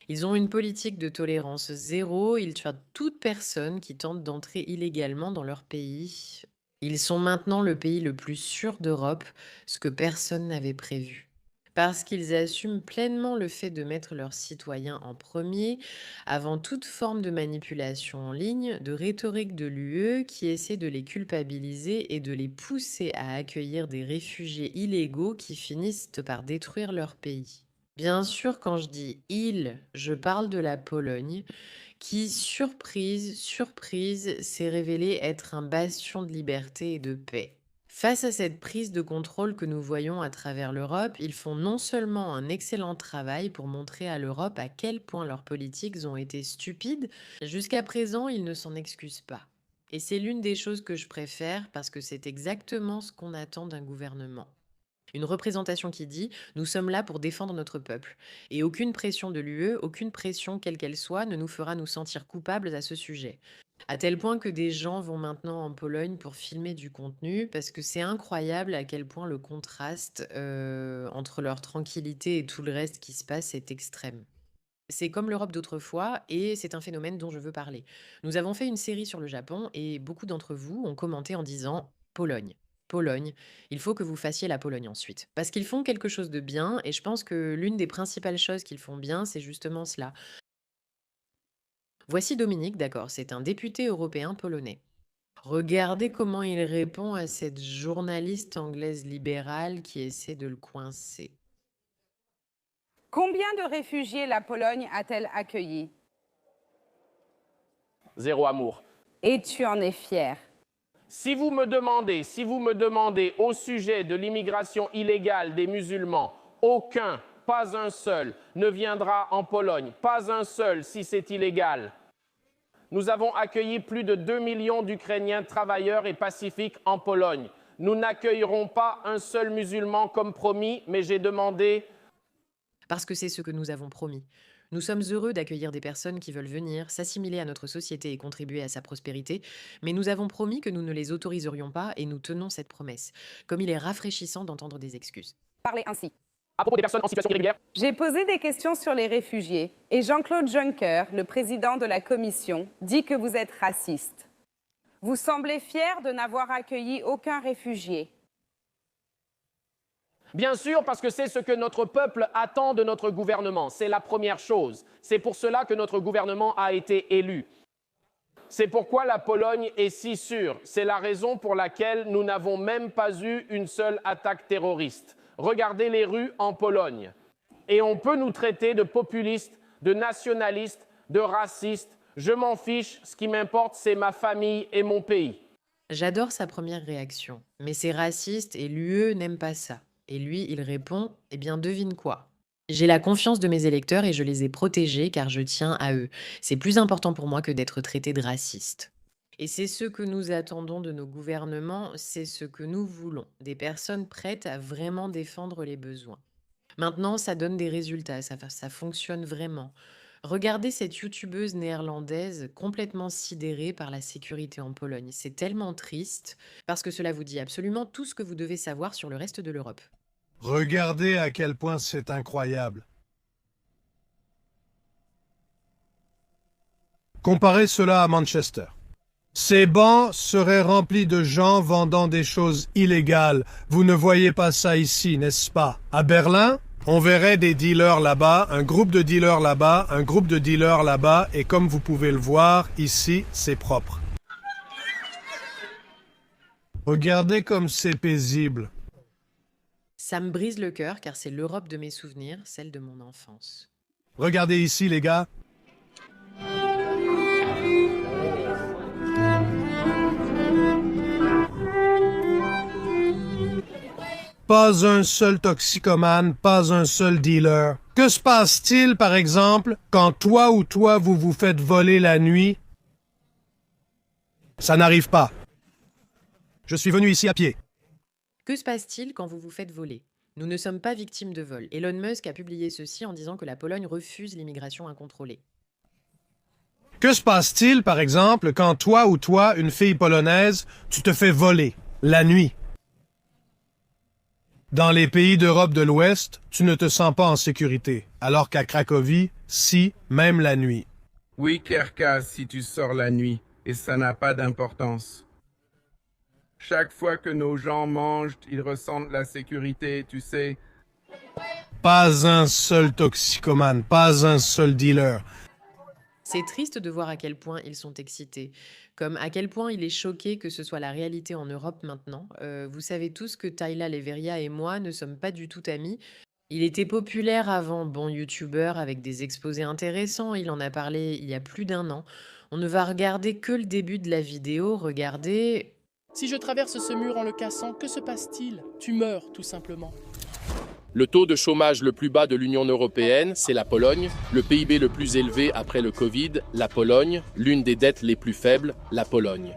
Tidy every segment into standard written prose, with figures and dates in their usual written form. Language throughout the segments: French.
Ils ont une politique de tolérance zéro, ils tuent toute personne qui tente d'entrer illégalement dans leur pays. Ils sont maintenant le pays le plus sûr d'Europe, ce que personne n'avait prévu. Parce qu'ils assument pleinement le fait de mettre leurs citoyens en premier, avant toute forme de manipulation en ligne, de rhétorique de l'UE qui essaie de les culpabiliser et de les pousser à accueillir des réfugiés illégaux qui finissent par détruire leur pays. Bien sûr, quand je dis «ils», je parle de la Pologne qui, surprise, surprise, s'est révélée être un bastion de liberté et de paix. Face à cette prise de contrôle que nous voyons à travers l'Europe, ils font non seulement un excellent travail pour montrer à l'Europe à quel point leurs politiques ont été stupides, jusqu'à présent, ils ne s'en excusent pas. Et c'est l'une des choses que je préfère parce que c'est exactement ce qu'on attend d'un gouvernement. Une représentation qui dit: «Nous sommes là pour défendre notre peuple» et aucune pression de l'UE, aucune pression quelle qu'elle soit, ne nous fera nous sentir coupables à ce sujet. À tel point que des gens vont maintenant en Pologne pour filmer du contenu parce que c'est incroyable à quel point le contraste, entre leur tranquillité et tout le reste qui se passe est extrême. C'est comme l'Europe d'autrefois et c'est un phénomène dont je veux parler. Nous avons fait une série sur le Japon et beaucoup d'entre vous ont commenté en disant: «Pologne, Pologne, il faut que vous fassiez la Pologne ensuite». Parce qu'ils font quelque chose de bien et je pense que l'une des principales choses qu'ils font bien, c'est justement cela. Voici Dominique, d'accord, c'est un député européen polonais. Regardez comment il répond à cette journaliste anglaise libérale qui essaie de le coincer. Combien de réfugiés la Pologne a-t-elle accueillis? Zéro amour. Et tu en es fier. Si vous me demandez au sujet de l'immigration illégale des musulmans, aucun, pas un seul, ne viendra en Pologne, pas un seul si c'est illégal. Nous avons accueilli plus de 2 millions d'Ukrainiens travailleurs et pacifiques en Pologne. Nous n'accueillerons pas un seul musulman comme promis, mais j'ai demandé. Parce que c'est ce que nous avons promis. Nous sommes heureux d'accueillir des personnes qui veulent venir, s'assimiler à notre société et contribuer à sa prospérité, mais nous avons promis que nous ne les autoriserions pas et nous tenons cette promesse. Comme il est rafraîchissant d'entendre des excuses. Parlez ainsi. À propos des personnes en situation irrégulière, J'ai posé des questions sur les réfugiés et Jean-Claude Juncker, le président de la Commission, dit que vous êtes raciste. Vous semblez fier de n'avoir accueilli aucun réfugié. bien sûr, parce que c'est ce que notre peuple attend de notre gouvernement. C'est la première chose. C'est pour cela que notre gouvernement a été élu. C'est pourquoi la Pologne est si sûre. C'est la raison pour laquelle nous n'avons même pas eu une seule attaque terroriste. Regardez les rues en Pologne. Et on peut nous traiter de populistes, de nationalistes, de racistes. Je m'en fiche. Ce qui m'importe, c'est ma famille et mon pays. J'adore sa première réaction, mais c'est raciste et l'UE n'aime pas ça. Et lui, il répond: eh bien, devine quoi? J'ai la confiance de mes électeurs et je les ai protégés car je tiens à eux. C'est plus important pour moi que d'être traité de raciste. Et c'est ce que nous attendons de nos gouvernements, c'est ce que nous voulons, des personnes prêtes à vraiment défendre les besoins. Maintenant, ça donne des résultats, ça fonctionne vraiment. Regardez cette youtubeuse néerlandaise complètement sidérée par la sécurité en Pologne. C'est tellement triste parce que cela vous dit absolument tout ce que vous devez savoir sur le reste de l'Europe. Regardez à quel point c'est incroyable. Comparez cela à Manchester. Ces bancs seraient remplis de gens vendant des choses illégales. Vous ne voyez pas ça ici, n'est-ce pas? À Berlin, on verrait des dealers là-bas, un groupe de dealers là-bas, un groupe de dealers là-bas, et comme vous pouvez le voir, ici, c'est propre. Regardez comme c'est paisible. Ça me brise le cœur car c'est l'Europe de mes souvenirs, celle de mon enfance. Regardez ici, les gars. Pas un seul toxicomane, pas un seul dealer. Que se passe-t-il, par exemple, quand toi ou toi vous vous faites voler la nuit? Ça n'arrive pas. Je suis venu ici à pied. Que se passe-t-il quand vous vous faites voler? Nous ne sommes pas victimes de vol. Elon Musk a publié ceci en disant que la Pologne refuse l'immigration incontrôlée. Que se passe-t-il, par exemple, quand toi ou toi, une fille polonaise, tu te fais voler la nuit? Dans les pays d'Europe de l'Ouest, tu ne te sens pas en sécurité, alors qu'à Cracovie, Si, même la nuit. Oui, Kerka, si tu sors la nuit, et ça n'a pas d'importance. Chaque fois que nos gens mangent, ils ressentent la sécurité, tu sais. Pas un seul toxicomane, pas un seul dealer. C'est triste de voir à quel point ils sont excités, comme à quel point il est choqué que ce soit la réalité en Europe maintenant. Vous savez tous que Tayla Leveria et moi ne sommes pas du tout amis. Il était populaire avant, bon youtubeur avec des exposés intéressants, il en a parlé il y a plus d'un an. On ne va regarder que le début de la vidéo, regardez. Si je traverse ce mur en le cassant, que se passe-t-il? Tu meurs, tout simplement. Le taux de chômage le plus bas de l'Union européenne, c'est la Pologne. Le PIB le plus élevé après le Covid, la Pologne. L'une des dettes les plus faibles, la Pologne.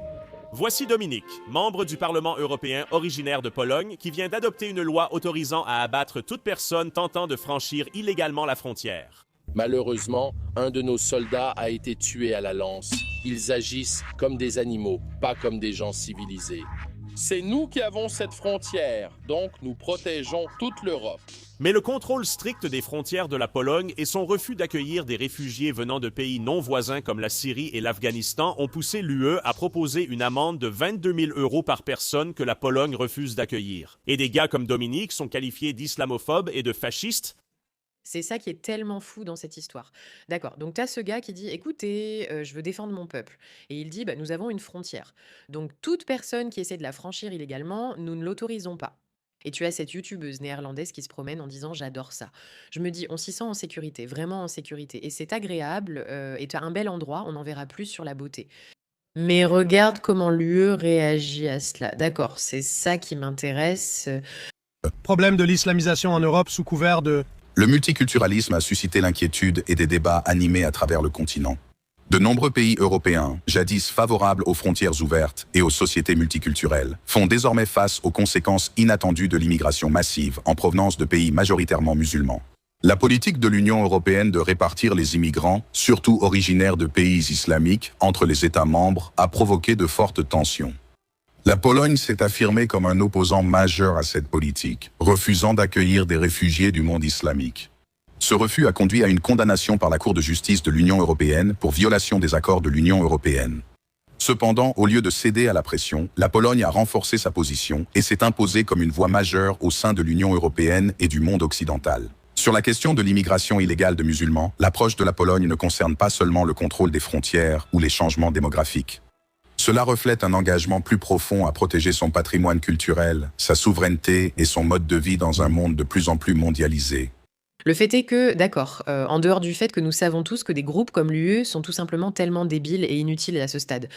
Voici Dominique, membre du Parlement européen originaire de Pologne, qui vient d'adopter une loi autorisant à abattre toute personne tentant de franchir illégalement la frontière. Malheureusement, un de nos soldats a été tué à la lance. Ils agissent comme des animaux, pas comme des gens civilisés. C'est nous qui avons cette frontière, donc nous protégeons toute l'Europe. Mais le contrôle strict des frontières de la Pologne et son refus d'accueillir des réfugiés venant de pays non voisins comme la Syrie et l'Afghanistan ont poussé l'UE à proposer une amende de 22 000 € par personne que la Pologne refuse d'accueillir. Et des gars comme Dominique sont qualifiés d'islamophobes et de fascistes. C'est ça qui est tellement fou dans cette histoire. D'accord, donc tu as ce gars qui dit: «Écoutez, je veux défendre mon peuple» et il dit: «Bah, nous avons une frontière. Donc toute personne qui essaie de la franchir illégalement, nous ne l'autorisons pas». Et tu as cette youtubeuse néerlandaise qui se promène en disant: «J'adore ça». Je me dis: «On s'y sent en sécurité, vraiment en sécurité et c'est agréable, et tu as un bel endroit, on en verra plus sur la beauté». Mais regarde comment l'UE réagit à cela. D'accord, c'est ça qui m'intéresse. Problème de l'islamisation en Europe sous couvert de... Le multiculturalisme a suscité l'inquiétude et des débats animés à travers le continent. De nombreux pays européens, jadis favorables aux frontières ouvertes et aux sociétés multiculturelles, font désormais face aux conséquences inattendues de l'immigration massive en provenance de pays majoritairement musulmans. La politique de l'Union européenne de répartir les immigrants, surtout originaires de pays islamiques, entre les États membres, a provoqué de fortes tensions. La Pologne s'est affirmée comme un opposant majeur à cette politique, refusant d'accueillir des réfugiés du monde islamique. Ce refus a conduit à une condamnation par la Cour de justice de l'Union européenne pour violation des accords de l'Union européenne. Cependant, au lieu de céder à la pression, la Pologne a renforcé sa position et s'est imposée comme une voix majeure au sein de l'Union européenne et du monde occidental. Sur la question de l'immigration illégale de musulmans, l'approche de la Pologne ne concerne pas seulement le contrôle des frontières ou les changements démographiques. Cela reflète un engagement plus profond à protéger son patrimoine culturel, sa souveraineté et son mode de vie dans un monde de plus en plus mondialisé. Le fait est que, d'accord, en dehors du fait que nous savons tous que des groupes comme l'UE sont tout simplement tellement débiles et inutiles à ce stade.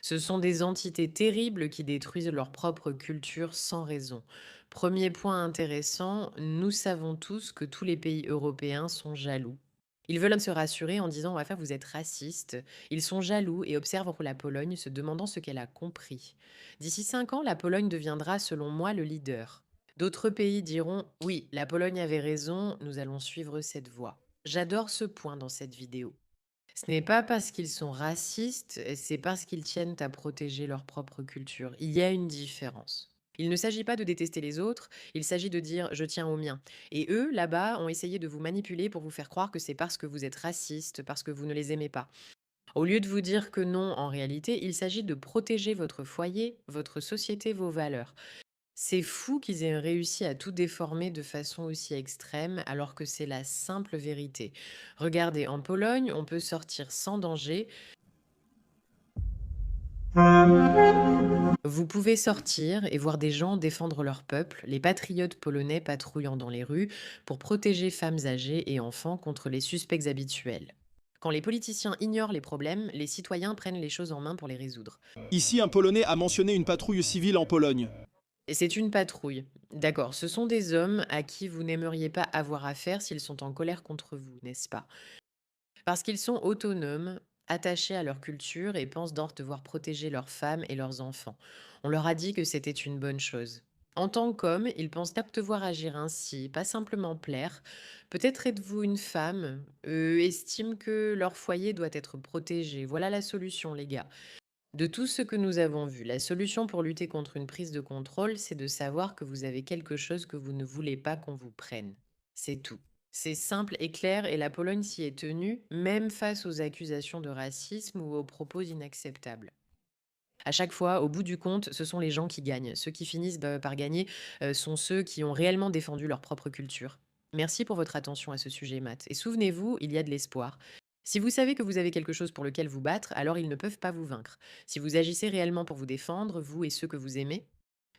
Ce sont des entités terribles qui détruisent leur propre culture sans raison. Premier point intéressant, nous savons tous que tous les pays européens sont jaloux. Ils veulent se rassurer en disant: «Ouais, enfin, vous êtes raciste». Ils sont jaloux et observent la Pologne, se demandant ce qu'elle a compris. D'ici 5 ans, la Pologne deviendra, selon moi, le leader. D'autres pays diront: «Oui, la Pologne avait raison, nous allons suivre cette voie». J'adore ce point dans cette vidéo. Ce n'est pas parce qu'ils sont racistes, c'est parce qu'ils tiennent à protéger leur propre culture. Il y a une différence. Il ne s'agit pas de détester les autres, il s'agit de dire: «Je tiens au mien». Et eux, là-bas, ont essayé de vous manipuler pour vous faire croire que c'est parce que vous êtes raciste, parce que vous ne les aimez pas. Au lieu de vous dire que non, en réalité, il s'agit de protéger votre foyer, votre société, vos valeurs. C'est fou qu'ils aient réussi à tout déformer de façon aussi extrême, alors que c'est la simple vérité. Regardez, en Pologne, on peut sortir sans danger. Vous pouvez sortir et voir des gens défendre leur peuple, les patriotes polonais patrouillant dans les rues pour protéger femmes âgées et enfants contre les suspects habituels. Quand les politiciens ignorent les problèmes, les citoyens prennent les choses en main pour les résoudre. Ici, un Polonais a mentionné une patrouille civile en Pologne. Et c'est une patrouille. D'accord, ce sont des hommes à qui vous n'aimeriez pas avoir affaire s'ils sont en colère contre vous, n'est-ce pas? Parce qu'ils sont autonomes, attachés à leur culture et pensent d'or devoir protéger leurs femmes et leurs enfants. On leur a dit que c'était une bonne chose. En tant qu'hommes, ils pensent devoir agir ainsi, pas simplement plaire. Peut-être êtes-vous une femme, eux estiment que leur foyer doit être protégé. Voilà la solution, les gars. De tout ce que nous avons vu, la solution pour lutter contre une prise de contrôle, c'est de savoir que vous avez quelque chose que vous ne voulez pas qu'on vous prenne. C'est tout. C'est simple et clair et la Pologne s'y est tenue, même face aux accusations de racisme ou aux propos inacceptables. À chaque fois, au bout du compte, ce sont les gens qui gagnent. Ceux qui finissent par gagner sont ceux qui ont réellement défendu leur propre culture. Merci pour votre attention à ce sujet, Matt. Et souvenez-vous, il y a de l'espoir. Si vous savez que vous avez quelque chose pour lequel vous battre, alors ils ne peuvent pas vous vaincre. Si vous agissez réellement pour vous défendre, vous et ceux que vous aimez,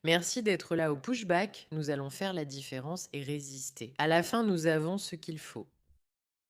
merci d'être là au pushback. Nous allons faire la différence et résister. À la fin, nous avons ce qu'il faut.